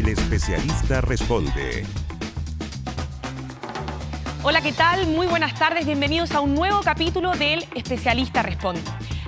El especialista responde. Hola, ¿qué tal? Muy buenas tardes, bienvenidos a un nuevo capítulo del Especialista Responde.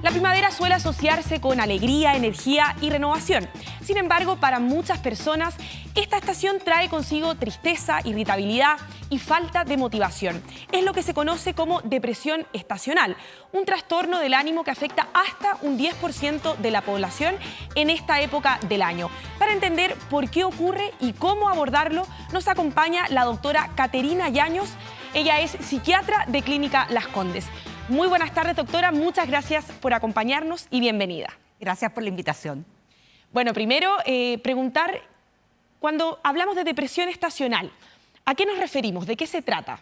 La primavera suele asociarse con alegría, energía y renovación. Sin embargo, para muchas personas, esta estación trae consigo tristeza, irritabilidad y falta de motivación. Es lo que se conoce como depresión estacional, un trastorno del ánimo que afecta hasta un 10% de la población en esta época del año. Para entender por qué ocurre y cómo abordarlo, nos acompaña la doctora Caterina Yaños. Ella es psiquiatra de Clínica Las Condes. Muy buenas tardes, doctora. Muchas gracias por acompañarnos y bienvenida. Gracias por la invitación. Bueno, primero, preguntar, cuando hablamos de depresión estacional, ¿a qué nos referimos? ¿De qué se trata?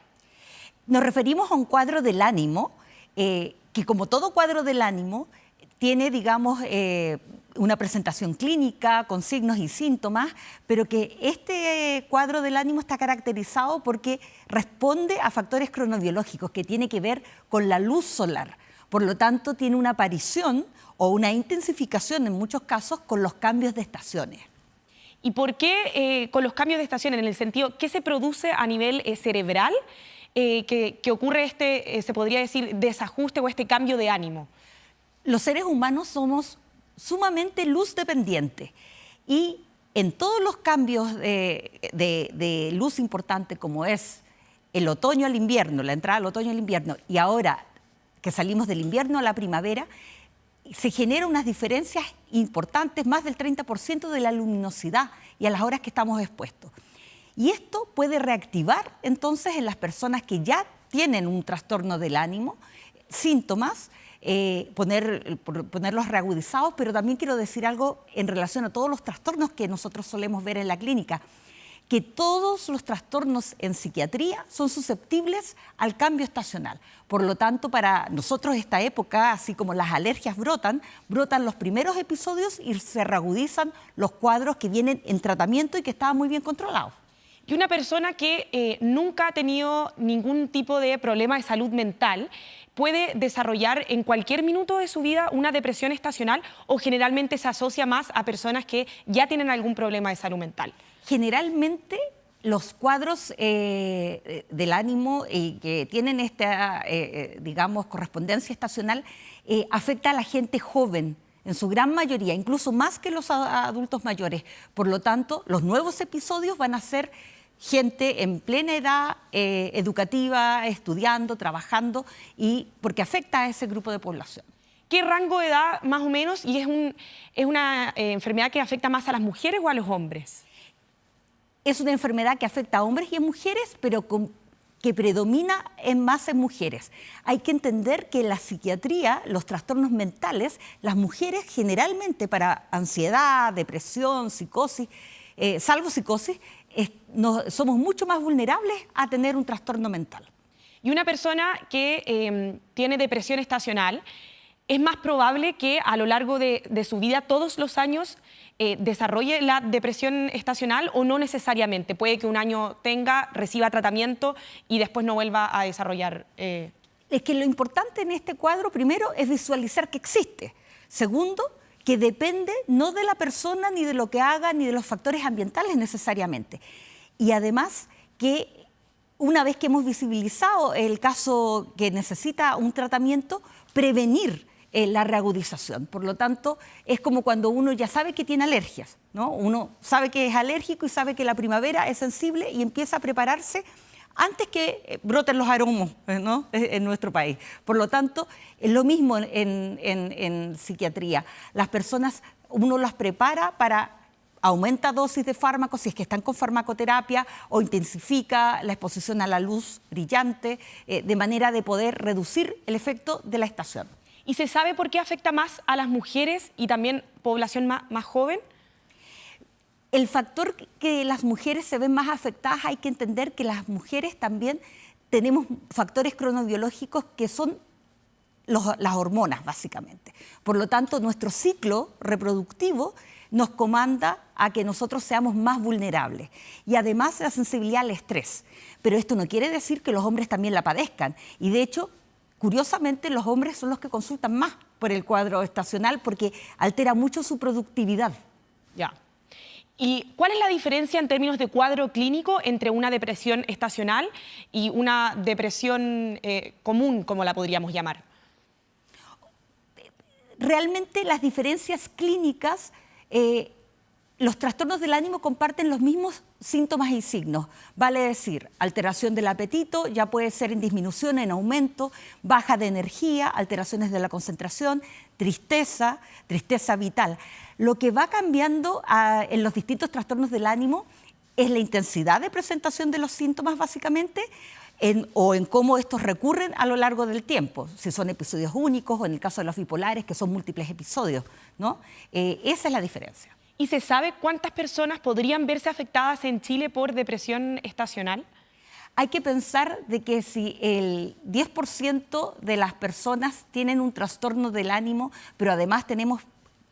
Nos referimos a un cuadro del ánimo que, como todo cuadro del ánimo, tiene, digamos, una presentación clínica con signos y síntomas, pero que este cuadro del ánimo está caracterizado porque responde a factores cronobiológicos que tiene que ver con la luz solar. Por lo tanto, tiene una aparición o una intensificación en muchos casos con los cambios de estaciones. ¿Y por qué con los cambios de estaciones? En el sentido, ¿qué se produce a nivel cerebral que ocurre se podría decir, desajuste o este cambio de ánimo? Los seres humanos somos sumamente luz dependientes y en todos los cambios de luz importante como es el otoño al invierno, la entrada al otoño al invierno y ahora que salimos del invierno a la primavera, se generan unas diferencias importantes, más del 30% de la luminosidad y a las horas que estamos expuestos. Y esto puede reactivar entonces en las personas que ya tienen un trastorno del ánimo, síntomas, ponerlos reagudizados, pero también quiero decir algo en relación a todos los trastornos que nosotros solemos ver en la clínica, que todos los trastornos en psiquiatría son susceptibles al cambio estacional. Por lo tanto, para nosotros esta época, así como las alergias brotan los primeros episodios y se reagudizan los cuadros que vienen en tratamiento y que estaban muy bien controlados. Y una persona que nunca ha tenido ningún tipo de problema de salud mental, ¿puede desarrollar en cualquier minuto de su vida una depresión estacional o generalmente se asocia más a personas que ya tienen algún problema de salud mental? Generalmente los cuadros del ánimo que tienen esta, digamos, correspondencia estacional afecta a la gente joven, en su gran mayoría, incluso más que los adultos mayores. Por lo tanto, los nuevos episodios van a ser gente en plena edad educativa, estudiando, trabajando, y porque afecta a ese grupo de población. ¿Qué rango de edad más o menos? ¿Y es una enfermedad que afecta más a las mujeres o a los hombres? Es una enfermedad que afecta a hombres y a mujeres, pero que predomina más en mujeres. Hay que entender que en la psiquiatría, los trastornos mentales, las mujeres generalmente para ansiedad, depresión, psicosis, salvo psicosis, somos mucho más vulnerables a tener un trastorno mental. Y una persona que tiene depresión estacional, ¿es más probable que a lo largo de su vida, todos los años, desarrolle la depresión estacional o no necesariamente? Puede que un año reciba tratamiento y después no vuelva a desarrollar. Es que lo importante en este cuadro, primero, es visualizar que existe. Segundo, que depende no de la persona, ni de lo que haga, ni de los factores ambientales necesariamente. Y además que una vez que hemos visibilizado el caso que necesita un tratamiento, prevenir la reagudización. Por lo tanto, es como cuando uno ya sabe que tiene alergias, ¿no? Uno sabe que es alérgico y sabe que la primavera es sensible y empieza a prepararse antes que broten los aromos, ¿no? En nuestro país. Por lo tanto, es lo mismo en psiquiatría. Las personas, uno las prepara para aumenta dosis de fármacos si es que están con farmacoterapia o intensifica la exposición a la luz brillante de manera de poder reducir el efecto de la estación. ¿Y se sabe por qué afecta más a las mujeres y también población más joven? El factor que las mujeres se ven más afectadas, hay que entender que las mujeres también tenemos factores cronobiológicos que son las hormonas, básicamente. Por lo tanto, nuestro ciclo reproductivo nos comanda a que nosotros seamos más vulnerables. Y además la sensibilidad al estrés. Pero esto no quiere decir que los hombres también la padezcan. Y de hecho, curiosamente, los hombres son los que consultan más por el cuadro estacional porque altera mucho su productividad. Ya. ¿Y cuál es la diferencia en términos de cuadro clínico entre una depresión estacional y una depresión común, como la podríamos llamar? Realmente las diferencias clínicas, los trastornos del ánimo comparten los mismos síntomas y signos. Vale decir, alteración del apetito, ya puede ser en disminución, en aumento, baja de energía, alteraciones de la concentración, tristeza, tristeza vital. Lo que va cambiando en los distintos trastornos del ánimo es la intensidad de presentación de los síntomas, básicamente, o en cómo estos recurren a lo largo del tiempo, si son episodios únicos o en el caso de los bipolares, que son múltiples episodios, ¿no? Esa es la diferencia. ¿Y se sabe cuántas personas podrían verse afectadas en Chile por depresión estacional? Hay que pensar de que si el 10% de las personas tienen un trastorno del ánimo, pero además tenemos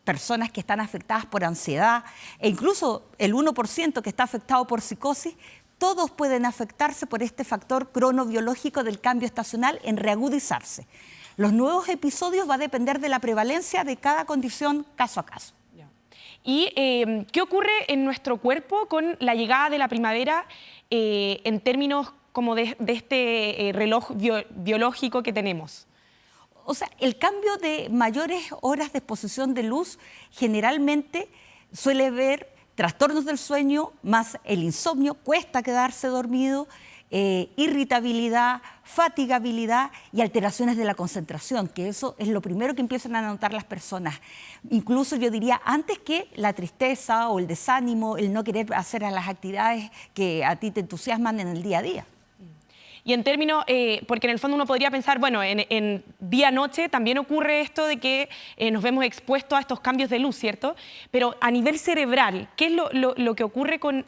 personas que están afectadas por ansiedad, e incluso el 1% que está afectado por psicosis, todos pueden afectarse por este factor cronobiológico del cambio estacional en reagudizarse. Los nuevos episodios va a depender de la prevalencia de cada condición caso a caso. ¿Y qué ocurre en nuestro cuerpo con la llegada de la primavera en términos como de este reloj biológico que tenemos? O sea, el cambio de mayores horas de exposición de luz generalmente suele ver trastornos del sueño, más el insomnio, cuesta quedarse dormido, irritabilidad, fatigabilidad y alteraciones de la concentración, que eso es lo primero que empiezan a notar las personas. Incluso yo diría, antes que la tristeza o el desánimo, el no querer hacer las actividades que a ti te entusiasman en el día a día. Y en términos, porque en el fondo uno podría pensar, bueno, en día-noche también ocurre esto de que nos vemos expuestos a estos cambios de luz, ¿cierto? Pero a nivel cerebral, ¿qué es lo que ocurre con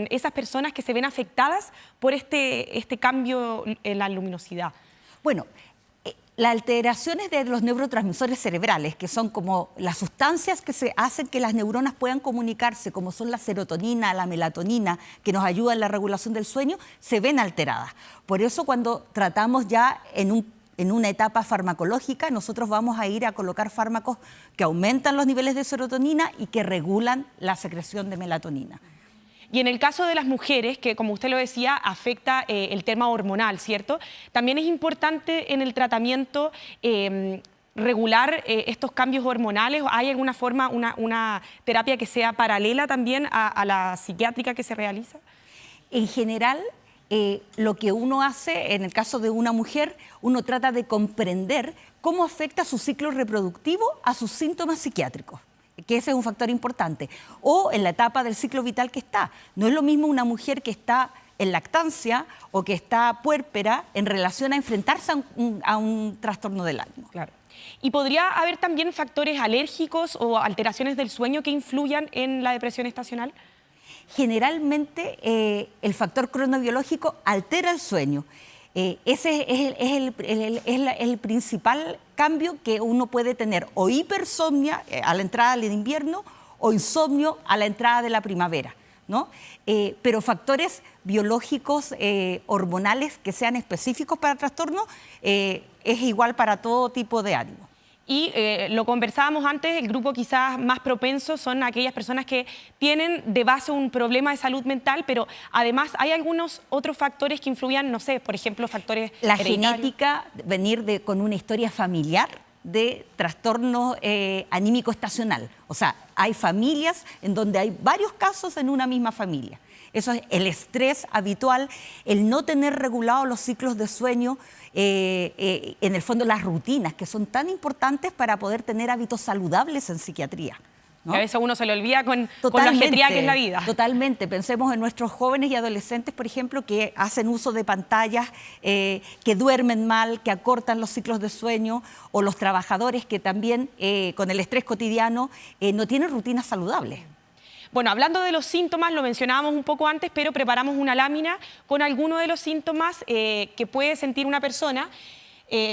esas personas que se ven afectadas por este cambio en la luminosidad? Bueno, las alteraciones de los neurotransmisores cerebrales, que son como las sustancias que se hacen que las neuronas puedan comunicarse, como son la serotonina, la melatonina, que nos ayudan en la regulación del sueño, se ven alteradas. Por eso cuando tratamos ya en una etapa farmacológica, nosotros vamos a ir a colocar fármacos que aumentan los niveles de serotonina y que regulan la secreción de melatonina. Y en el caso de las mujeres, que como usted lo decía, afecta el tema hormonal, ¿cierto? También es importante en el tratamiento regular estos cambios hormonales. ¿Hay alguna forma, una terapia que sea paralela también a la psiquiátrica que se realiza? En general, lo que uno hace, en el caso de una mujer, uno trata de comprender cómo afecta su ciclo reproductivo a sus síntomas psiquiátricos, que ese es un factor importante, o en la etapa del ciclo vital que está. No es lo mismo una mujer que está en lactancia o que está puérpera en relación a enfrentarse a un trastorno del ánimo. Claro. ¿Y podría haber también factores alérgicos o alteraciones del sueño que influyan en la depresión estacional? Generalmente el factor cronobiológico altera el sueño. Ese es el principal cambio que uno puede tener, o hipersomnia a la entrada del invierno o insomnio a la entrada de la primavera, ¿no? Pero factores biológicos, hormonales que sean específicos para trastorno, es igual para todo tipo de ánimo. Y lo conversábamos antes, el grupo quizás más propenso son aquellas personas que tienen de base un problema de salud mental, pero además hay algunos otros factores que influyan, no sé, por ejemplo, factores la hereditarios. Genética, venir con una historia familiar de trastorno anímico estacional. O sea, hay familias en donde hay varios casos en una misma familia. Eso es el estrés habitual, el no tener regulados los ciclos de sueño, en el fondo las rutinas, que son tan importantes para poder tener hábitos saludables en psiquiatría, ¿no? Que a veces uno se le olvida con lo ajetreada que es la vida. Totalmente. Pensemos en nuestros jóvenes y adolescentes, por ejemplo, que hacen uso de pantallas, que duermen mal, que acortan los ciclos de sueño, o los trabajadores que también, con el estrés cotidiano, no tienen rutinas saludables. Bueno, hablando de los síntomas, lo mencionábamos un poco antes, pero preparamos una lámina con algunos de los síntomas que puede sentir una persona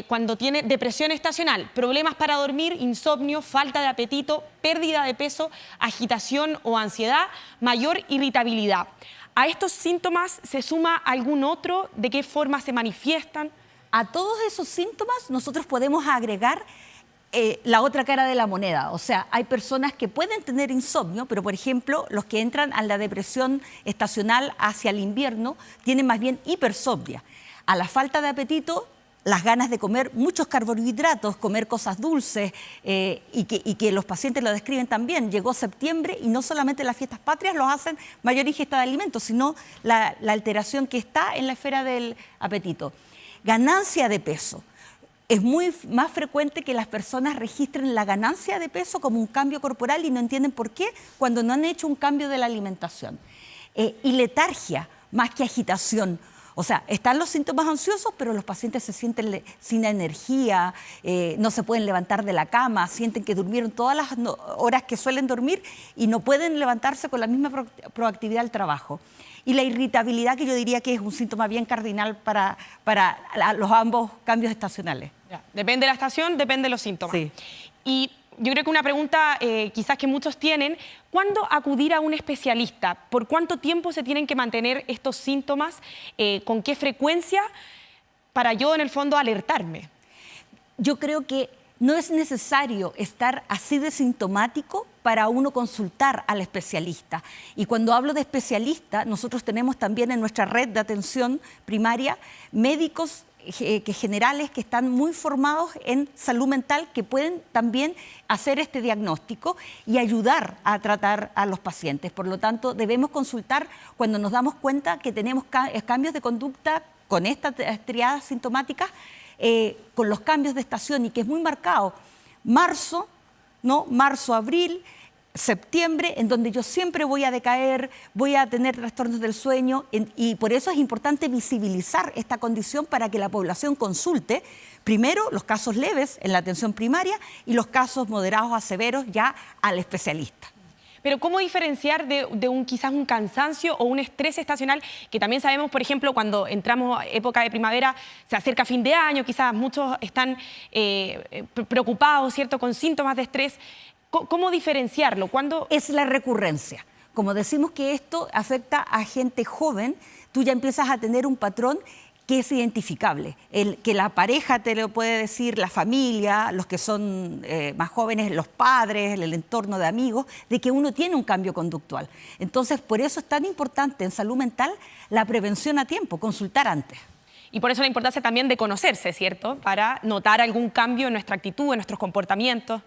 cuando tiene depresión estacional: problemas para dormir, insomnio, falta de apetito, pérdida de peso, agitación o ansiedad, mayor irritabilidad. ¿A estos síntomas se suma algún otro? ¿De qué forma se manifiestan? A todos esos síntomas nosotros podemos agregar la otra cara de la moneda. O sea, hay personas que pueden tener insomnio, pero por ejemplo, los que entran a la depresión estacional hacia el invierno tienen más bien hipersomnia. A la falta de apetito, las ganas de comer muchos carbohidratos, comer cosas dulces, y que los pacientes lo describen también. Llegó septiembre y no solamente las fiestas patrias los hacen mayor ingesta de alimentos, sino la alteración que está en la esfera del apetito. Ganancia de peso. Es muy más frecuente que las personas registren la ganancia de peso como un cambio corporal y no entienden por qué cuando no han hecho un cambio de la alimentación. Y letargia, más que agitación. O sea, están los síntomas ansiosos, pero los pacientes se sienten sin energía, no se pueden levantar de la cama, sienten que durmieron todas las horas que suelen dormir y no pueden levantarse con la misma proactividad al trabajo. Y la irritabilidad, que yo diría que es un síntoma bien cardinal para los ambos cambios estacionales. Ya, depende de la estación, depende de los síntomas. Sí. Y yo creo que una pregunta quizás que muchos tienen, ¿cuándo acudir a un especialista? ¿Por cuánto tiempo se tienen que mantener estos síntomas? ¿Con qué frecuencia? Para yo, en el fondo, alertarme. Yo creo que no es necesario estar así de sintomático para uno consultar al especialista. Y cuando hablo de especialista, nosotros tenemos también en nuestra red de atención primaria médicos generales que están muy formados en salud mental, que pueden también hacer este diagnóstico y ayudar a tratar a los pacientes. Por lo tanto, debemos consultar cuando nos damos cuenta que tenemos cambios de conducta con estas triadas sintomáticas, con los cambios de estación, y que es muy marcado. Marzo, ¿no? Marzo, abril, septiembre, en donde yo siempre voy a decaer, voy a tener trastornos del sueño, y por eso es importante visibilizar esta condición para que la población consulte primero los casos leves en la atención primaria y los casos moderados a severos ya al especialista. Pero ¿cómo diferenciar de quizás un cansancio o un estrés estacional? Que también sabemos, por ejemplo, cuando entramos a época de primavera, se acerca fin de año, quizás muchos están preocupados, ¿cierto?, con síntomas de estrés. ¿Cómo diferenciarlo? ¿Cuándo? Es la recurrencia. Como decimos que esto afecta a gente joven, tú ya empiezas a tener un patrón que es identificable, que la pareja te lo puede decir, la familia, los que son más jóvenes, los padres, el entorno de amigos, de que uno tiene un cambio conductual. Entonces, por eso es tan importante en salud mental la prevención a tiempo, consultar antes. Y por eso la importancia también de conocerse, ¿cierto? Para notar algún cambio en nuestra actitud, en nuestros comportamientos.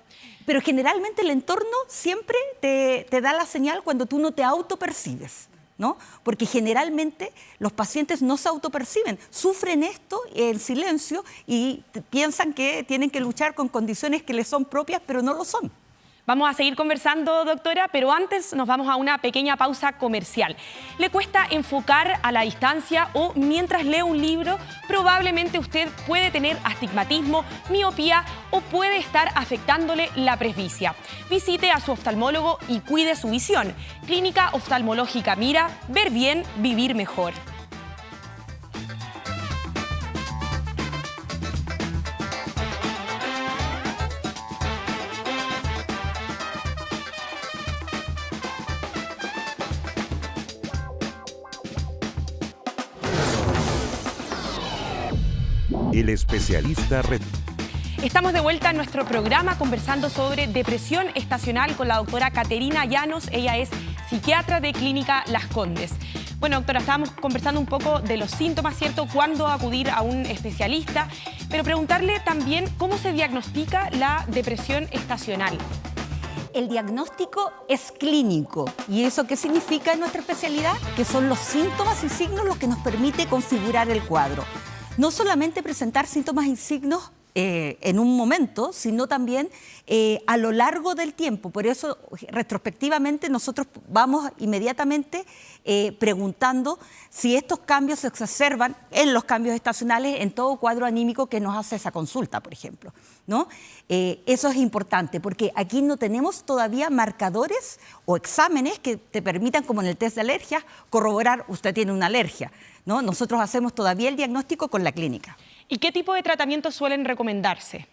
Pero generalmente el entorno siempre te da la señal cuando tú no te autopercibes, ¿no? Porque generalmente los pacientes no se autoperciben, sufren esto en silencio y piensan que tienen que luchar con condiciones que les son propias, pero no lo son. Vamos a seguir conversando, doctora, pero antes nos vamos a una pequeña pausa comercial. ¿Le cuesta enfocar a la distancia o mientras lee un libro? Probablemente usted puede tener astigmatismo, miopía o puede estar afectándole la presbicia. Visite a su oftalmólogo y cuide su visión. Clínica Oftalmológica Mira, ver bien, vivir mejor. El especialista Estamos de vuelta en nuestro programa conversando sobre depresión estacional con la doctora Caterina Llanos. Ella es psiquiatra de Clínica Las Condes. Bueno, doctora, estábamos conversando un poco de los síntomas, ¿cierto? Cuándo acudir a un especialista, pero preguntarle también cómo se diagnostica la depresión estacional. El diagnóstico es clínico. ¿Y eso qué significa en nuestra especialidad? Que son los síntomas y signos los que nos permite configurar el cuadro. No solamente presentar síntomas y signos en un momento, sino también a lo largo del tiempo. Por eso, retrospectivamente, nosotros vamos inmediatamente preguntando si estos cambios se exacerban en los cambios estacionales en todo cuadro anímico que nos hace esa consulta, por ejemplo, ¿no? Eso es importante porque aquí no tenemos todavía marcadores o exámenes que te permitan, como en el test de alergias, corroborar usted tiene una alergia, ¿no? Nosotros hacemos todavía el diagnóstico con la clínica. ¿Y qué tipo de tratamientos suelen recomendarse?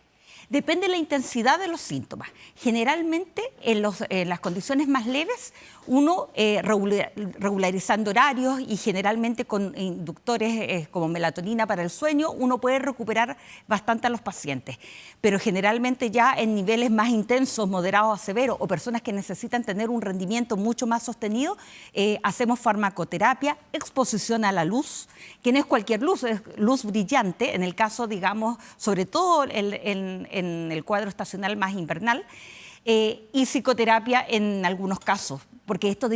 Depende de la intensidad de los síntomas. Generalmente, en las condiciones más leves, uno regularizando horarios y generalmente con inductores como melatonina para el sueño, uno puede recuperar bastante a los pacientes. Pero generalmente ya en niveles más intensos, moderados a severos, o personas que necesitan tener un rendimiento mucho más sostenido, hacemos farmacoterapia, exposición a la luz, que no es cualquier luz, es luz brillante, en el caso, digamos, sobre todo en el cuadro estacional más invernal, y psicoterapia en algunos casos, porque esto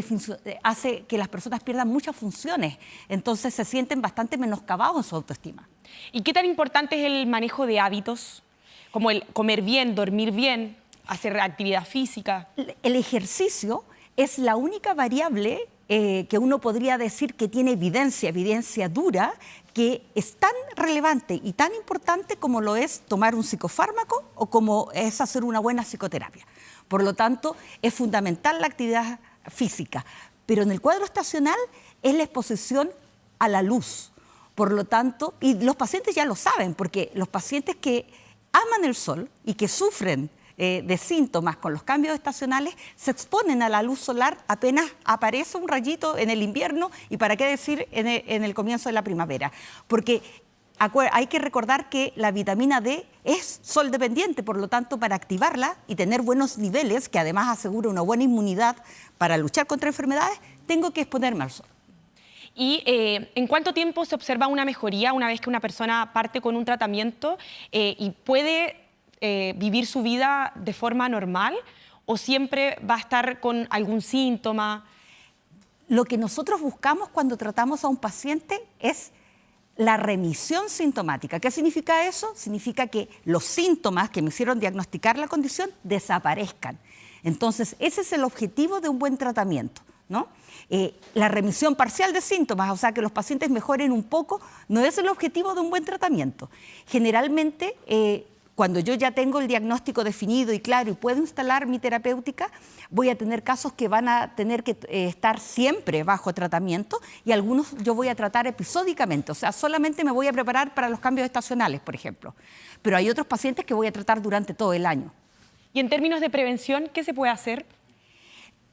hace que las personas pierdan muchas funciones, entonces se sienten bastante menoscabados en su autoestima. ¿Y qué tan importante es el manejo de hábitos, como el comer bien, dormir bien, hacer actividad física? El ejercicio es la única variable que uno podría decir que tiene evidencia dura, que es tan relevante y tan importante como lo es tomar un psicofármaco o como es hacer una buena psicoterapia. Por lo tanto, es fundamental la actividad física, pero en el cuadro estacional es la exposición a la luz. Por lo tanto, y los pacientes ya lo saben, porque los pacientes que aman el sol y que sufren de síntomas con los cambios estacionales se exponen a la luz solar apenas aparece un rayito en el invierno y para qué decir en el comienzo de la primavera. Porque hay que recordar que la vitamina D es sol dependiente, por lo tanto, para activarla y tener buenos niveles, que además asegura una buena inmunidad para luchar contra enfermedades, tengo que exponerme al sol. ¿Y en cuánto tiempo se observa una mejoría una vez que una persona parte con un tratamiento y puede vivir su vida de forma normal o siempre va a estar con algún síntoma? Lo que nosotros buscamos cuando tratamos a un paciente es la remisión sintomática. ¿Qué significa eso? Significa que los síntomas que me hicieron diagnosticar la condición desaparezcan. Entonces, ese es el objetivo de un buen tratamiento, ¿no? La remisión parcial de síntomas, o sea, que los pacientes mejoren un poco, no es el objetivo de un buen tratamiento. Generalmente, cuando yo ya tengo el diagnóstico definido y claro y puedo instalar mi terapéutica, voy a tener casos que van a tener que estar siempre bajo tratamiento y algunos yo voy a tratar episódicamente, o sea, solamente me voy a preparar para los cambios estacionales, por ejemplo. Pero hay otros pacientes que voy a tratar durante todo el año. ¿Y en términos de prevención, qué se puede hacer?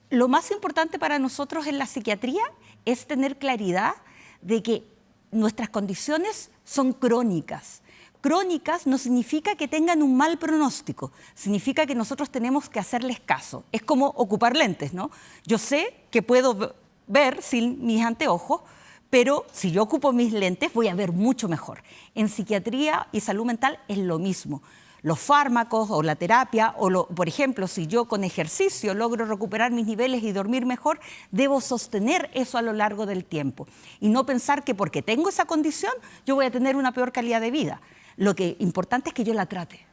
Lo más importante para nosotros en la psiquiatría es tener claridad de que nuestras condiciones son crónicas. Crónicas no significa que tengan un mal pronóstico, significa que nosotros tenemos que hacerles caso. Es como ocupar lentes, ¿no? Yo sé que puedo ver sin mis anteojos, pero si yo ocupo mis lentes voy a ver mucho mejor. En psiquiatría y salud mental es lo mismo. Los fármacos o la terapia, por ejemplo, si yo con ejercicio logro recuperar mis niveles y dormir mejor, debo sostener eso a lo largo del tiempo y no pensar que porque tengo esa condición yo voy a tener una peor calidad de vida. Lo que importante es que yo la trate.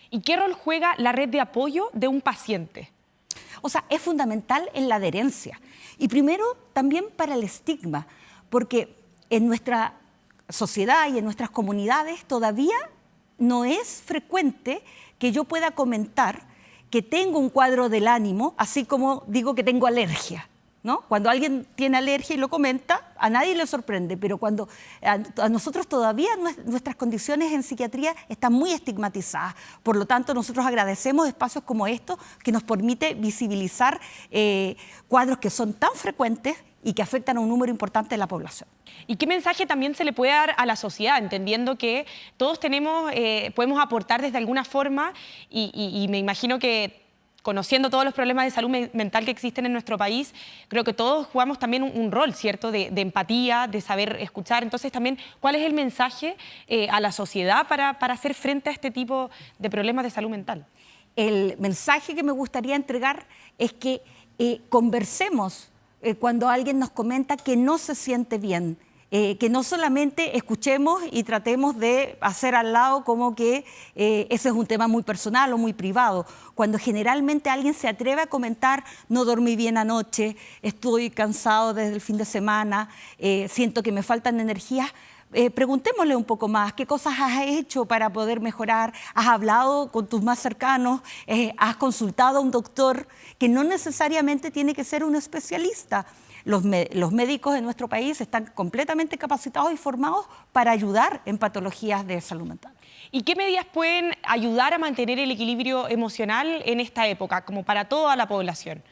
¿Y qué rol juega la red de apoyo de un paciente? O sea, es fundamental en la adherencia. Y primero, también para el estigma, porque en nuestra sociedad y en nuestras comunidades todavía no es frecuente que yo pueda comentar que tengo un cuadro del ánimo, así como digo que tengo alergia, ¿no? Cuando alguien tiene alergia y lo comenta, a nadie le sorprende, pero cuando a nosotros todavía nuestras condiciones en psiquiatría están muy estigmatizadas. Por lo tanto, nosotros agradecemos espacios como estos que nos permite visibilizar cuadros que son tan frecuentes y que afectan a un número importante de la población. ¿Y qué mensaje también se le puede dar a la sociedad, entendiendo que todos podemos aportar desde alguna forma y me imagino que conociendo todos los problemas de salud mental que existen en nuestro país, creo que todos jugamos también un rol, ¿cierto?, de empatía, de saber escuchar. Entonces también, ¿cuál es el mensaje a la sociedad para hacer frente a este tipo de problemas de salud mental? El mensaje que me gustaría entregar es que conversemos cuando alguien nos comenta que no se siente bien, que no solamente escuchemos y tratemos de hacer al lado como que ese es un tema muy personal o muy privado. Cuando generalmente alguien se atreve a comentar, no dormí bien anoche, estoy cansado desde el fin de semana, siento que me faltan energías, preguntémosle un poco más, ¿qué cosas has hecho para poder mejorar? ¿Has hablado con tus más cercanos? ¿Has consultado a un doctor? Que no necesariamente tiene que ser un especialista. Los médicos en nuestro país están completamente capacitados y formados para ayudar en patologías de salud mental. ¿Y qué medidas pueden ayudar a mantener el equilibrio emocional en esta época, como para toda la población?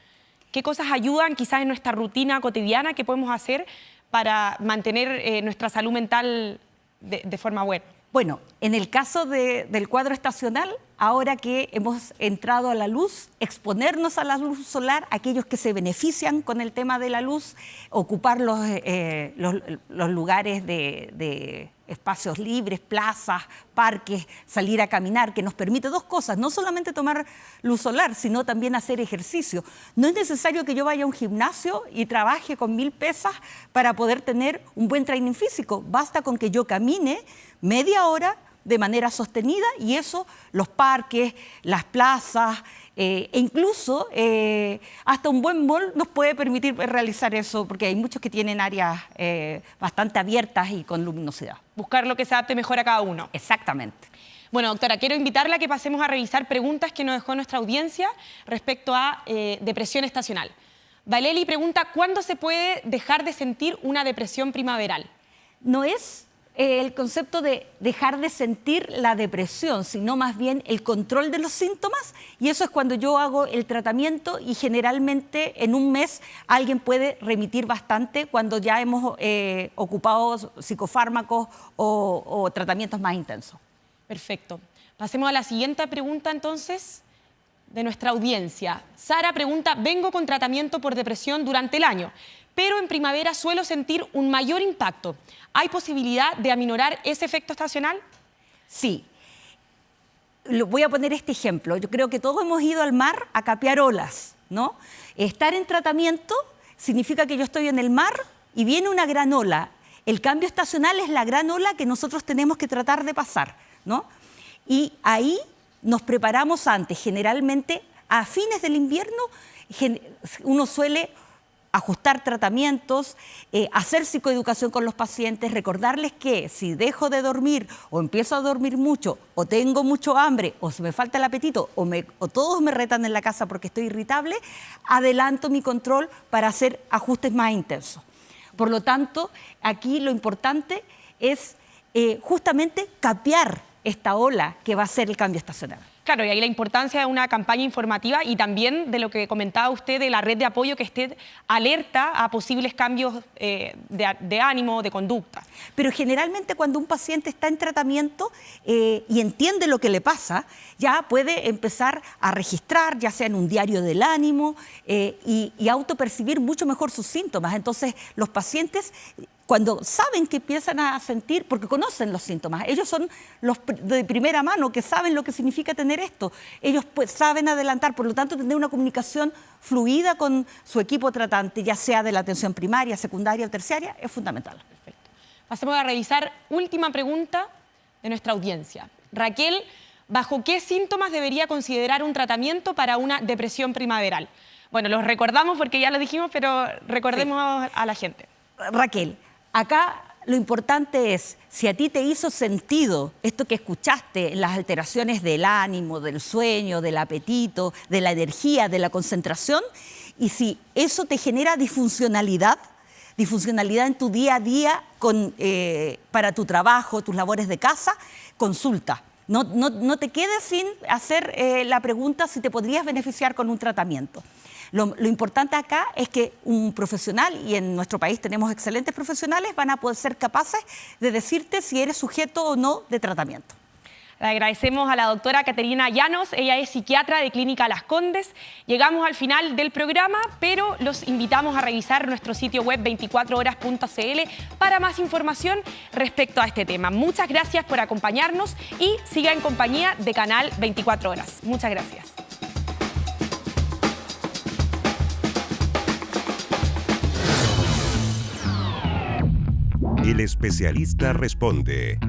¿Qué cosas ayudan quizás en nuestra rutina cotidiana que podemos hacer para mantener nuestra salud mental de forma buena? Bueno, en el caso del cuadro estacional, ahora que hemos entrado a la luz, exponernos a la luz solar, aquellos que se benefician con el tema de la luz, ocupar los lugares de espacios libres, plazas, parques, salir a caminar, que nos permite dos cosas, no solamente tomar luz solar, sino también hacer ejercicio. No es necesario que yo vaya a un gimnasio y trabaje con 1000 pesas para poder tener un buen training físico. Basta con que yo camine media hora de manera sostenida y eso, los parques, las plazas e incluso hasta un buen mall nos puede permitir realizar eso porque hay muchos que tienen áreas bastante abiertas y con luminosidad. Buscar lo que se adapte mejor a cada uno. Exactamente. Bueno, doctora, quiero invitarla a que pasemos a revisar preguntas que nos dejó nuestra audiencia respecto a depresión estacional. Valeli pregunta, ¿cuándo se puede dejar de sentir una depresión primaveral? No es el concepto de dejar de sentir la depresión, sino más bien el control de los síntomas, y eso es cuando yo hago el tratamiento y generalmente en un mes alguien puede remitir bastante cuando ya hemos ocupado psicofármacos o tratamientos más intensos. Perfecto. Pasemos a la siguiente pregunta entonces de nuestra audiencia. Sara pregunta, vengo con tratamiento por depresión durante el año, pero en primavera suelo sentir un mayor impacto. ¿Hay posibilidad de aminorar ese efecto estacional? Sí. Voy a poner este ejemplo. Yo creo que todos hemos ido al mar a capear olas, ¿no? Estar en tratamiento significa que yo estoy en el mar y viene una gran ola. El cambio estacional es la gran ola que nosotros tenemos que tratar de pasar, ¿no? Y ahí nos preparamos antes. Generalmente, a fines del invierno, uno suele ajustar tratamientos, hacer psicoeducación con los pacientes, recordarles que si dejo de dormir o empiezo a dormir mucho o tengo mucho hambre o se me falta el apetito o todos me retan en la casa porque estoy irritable, adelanto mi control para hacer ajustes más intensos. Por lo tanto, aquí lo importante es justamente capear esta ola que va a ser el cambio estacional. Claro, y ahí la importancia de una campaña informativa y también de lo que comentaba usted de la red de apoyo que esté alerta a posibles cambios de ánimo, de conducta. Pero generalmente cuando un paciente está en tratamiento y entiende lo que le pasa, ya puede empezar a registrar, ya sea en un diario del ánimo y autopercibir mucho mejor sus síntomas. Entonces los pacientes, cuando saben que empiezan a sentir, porque conocen los síntomas, ellos son los de primera mano que saben lo que significa tener esto, ellos pues saben adelantar, por lo tanto tener una comunicación fluida con su equipo tratante, ya sea de la atención primaria, secundaria o terciaria, es fundamental. Perfecto. Pasemos a revisar última pregunta de nuestra audiencia. Raquel, ¿bajo qué síntomas debería considerar un tratamiento para una depresión primaveral? Bueno, los recordamos porque ya lo dijimos, pero recordemos a la gente. Raquel, acá lo importante es, si a ti te hizo sentido esto que escuchaste, las alteraciones del ánimo, del sueño, del apetito, de la energía, de la concentración, y si eso te genera disfuncionalidad en tu día a día para tu trabajo, tus labores de casa, consulta. No te quedes sin hacer la pregunta si te podrías beneficiar con un tratamiento. Lo importante acá es que un profesional, y en nuestro país tenemos excelentes profesionales, van a poder ser capaces de decirte si eres sujeto o no de tratamiento. Le agradecemos a la doctora Caterina Llanos, ella es psiquiatra de Clínica Las Condes. Llegamos al final del programa, pero los invitamos a revisar nuestro sitio web 24horas.cl para más información respecto a este tema. Muchas gracias por acompañarnos y siga en compañía de Canal 24 Horas. Muchas gracias. El especialista responde.